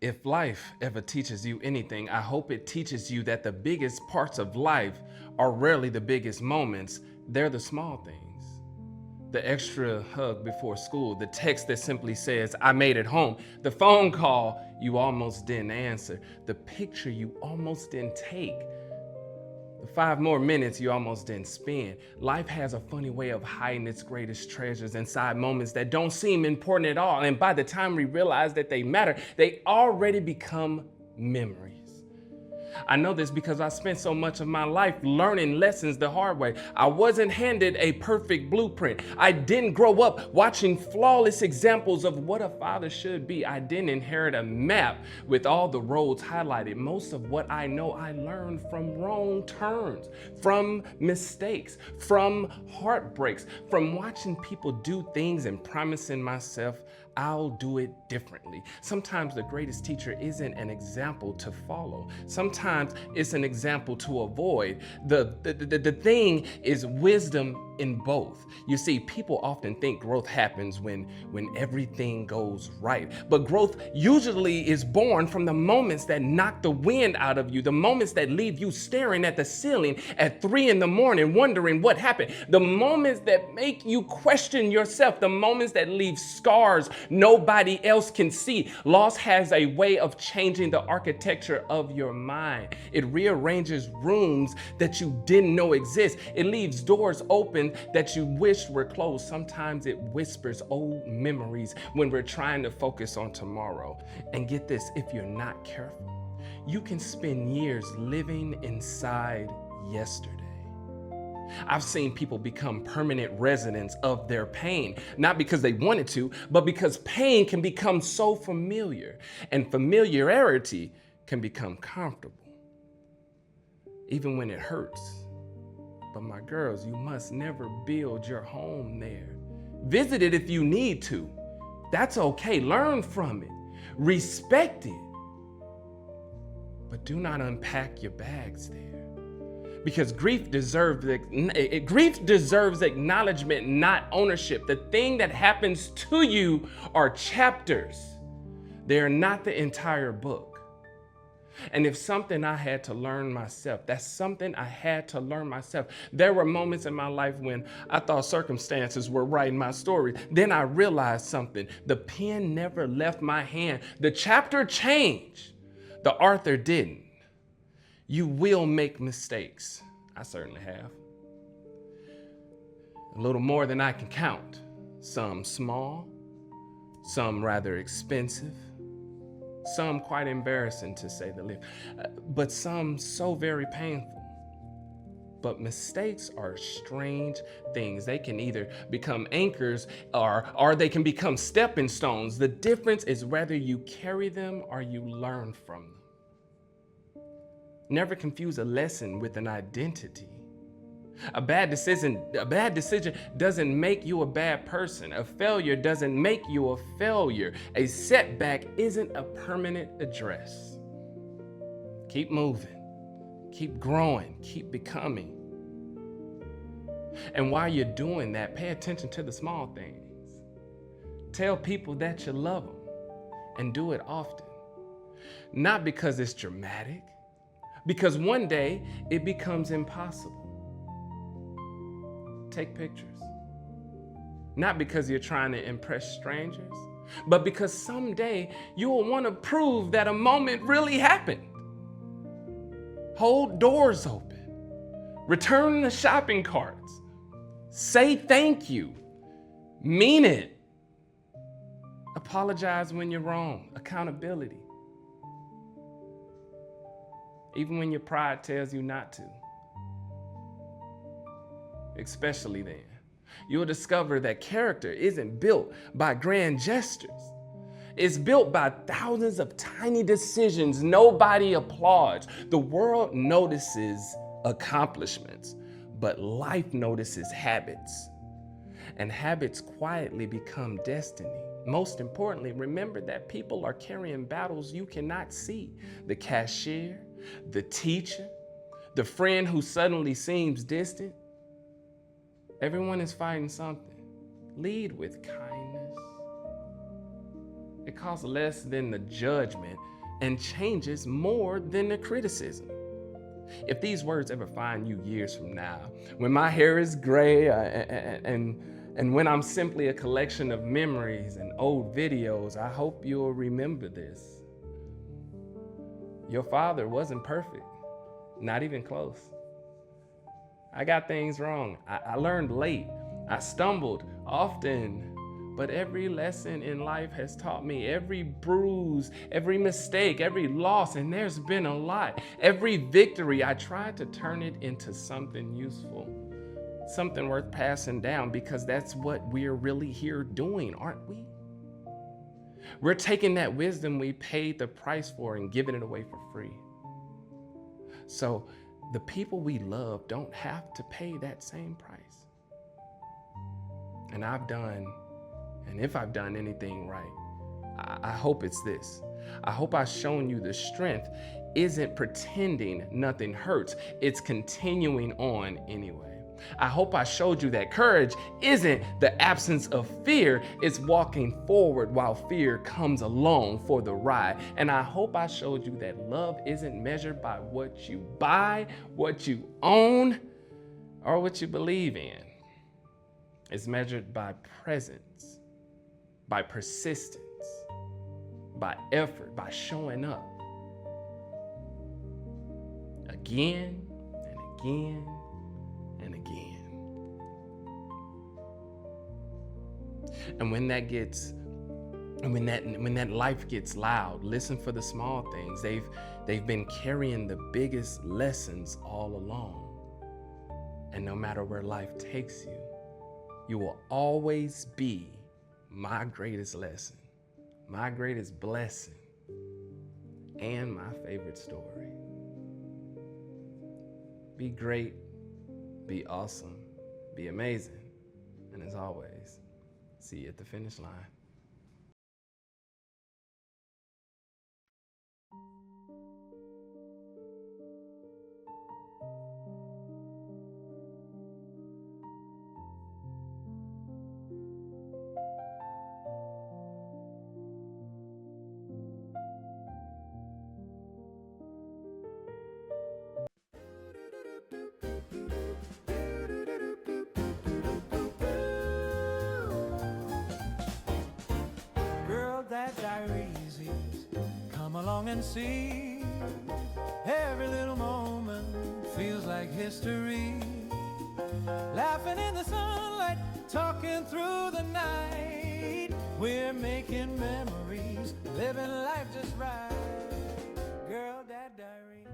If life ever teaches you anything, I hope it teaches you that the biggest parts of life are rarely the biggest moments. They're the small things. The extra hug before school, the text that simply says, I made it home, the phone call you almost didn't answer, the picture you almost didn't take, the 5 more minutes you almost didn't spend. Life has a funny way of hiding its greatest treasures inside moments that don't seem important at all. And by the time we realize that they matter, they already become memories. I know this because I spent so much of my life learning lessons the hard way. I wasn't handed a perfect blueprint. I didn't grow up watching flawless examples of what a father should be. I didn't inherit a map with all the roads highlighted. Most of what I know I learned from wrong turns, from mistakes, from heartbreaks, from watching people do things and promising myself I'll do it differently. Sometimes the greatest teacher isn't an example to follow. Sometimes it's an example to avoid. The thing is wisdom in both. You see, people often think growth happens when everything goes right. But growth usually is born from the moments that knock the wind out of you, the moments that leave you staring at the ceiling at 3 a.m, wondering what happened, the moments that make you question yourself, the moments that leave scars nobody else can see. Loss has a way of changing the architecture of your mind. It rearranges rooms that you didn't know exist. It leaves doors open that you wished were closed. Sometimes it whispers old memories when we're trying to focus on tomorrow. And get this, if you're not careful, you can spend years living inside yesterday. I've seen people become permanent residents of their pain, not because they wanted to, but because pain can become so familiar, and familiarity can become comfortable, even when it hurts. But my girls, you must never build your home there. Visit it if you need to. That's okay. Learn from it. Respect it. But do not unpack your bags there. Because grief deserves acknowledgement, not ownership. The thing that happens to you are chapters. They are not the entire book. And if something I had to learn myself, that's something I had to learn myself. There were moments in my life when I thought circumstances were writing my story. Then I realized something. The pen never left my hand. The chapter changed. The author didn't. You will make mistakes. I certainly have. A little more than I can count. Some small, some rather expensive, some quite embarrassing to say the least, but some so very painful. But mistakes are strange things. They can either become anchors or they can become stepping stones. The difference is whether you carry them or you learn from them. Never confuse a lesson with an identity. A bad decision doesn't make you a bad person. A failure doesn't make you a failure. A setback isn't a permanent address. Keep moving, keep growing, keep becoming. And while you're doing that, pay attention to the small things. Tell people that you love them and do it often. Not because it's dramatic, because one day it becomes impossible. Take pictures. Not because you're trying to impress strangers, but because someday you will want to prove that a moment really happened. Hold doors open. Return the shopping carts. Say thank you. Mean it. Apologize when you're wrong. Accountability. Even when your pride tells you not to. Especially then. You'll discover that character isn't built by grand gestures. It's built by thousands of tiny decisions nobody applauds. The world notices accomplishments, but life notices habits. And habits quietly become destiny. Most importantly, remember that people are carrying battles you cannot see. The cashier, the teacher, the friend who suddenly seems distant. Everyone is fighting something. Lead with kindness. It costs less than the judgment and changes more than the criticism. If these words ever find you years from now, when my hair is gray and when I'm simply a collection of memories and old videos, I hope you'll remember this. Your father wasn't perfect, not even close. I got things wrong. I learned late. I stumbled often. But every lesson in life has taught me, every bruise, every mistake, every loss, and there's been a lot. Every victory, I tried to turn it into something useful, something worth passing down, because that's what we're really here doing, aren't we? We're taking that wisdom we paid the price for and giving it away for free. So the people we love don't have to pay that same price. And if I've done anything right, I hope it's this. I hope I've shown you the strength isn't pretending nothing hurts. It's continuing on anyway. I hope I showed you that courage isn't the absence of fear. It's walking forward while fear comes along for the ride. And I hope I showed you that love isn't measured by what you buy, what you own, or what you believe in. It's measured by presence, by persistence, by effort, by showing up again and again and again. And when that life gets loud, listen for the small things. They've been carrying the biggest lessons all along. And no matter where life takes you, you will always be my greatest lesson, my greatest blessing, and my favorite story. Be great, be awesome, be amazing, and as always, see you at the finish line. Girl Dad Diaries, come along and see. Every little moment feels like history. Laughing in the sunlight, talking through the night. We're making memories, living life just right. Girl Dad Diaries.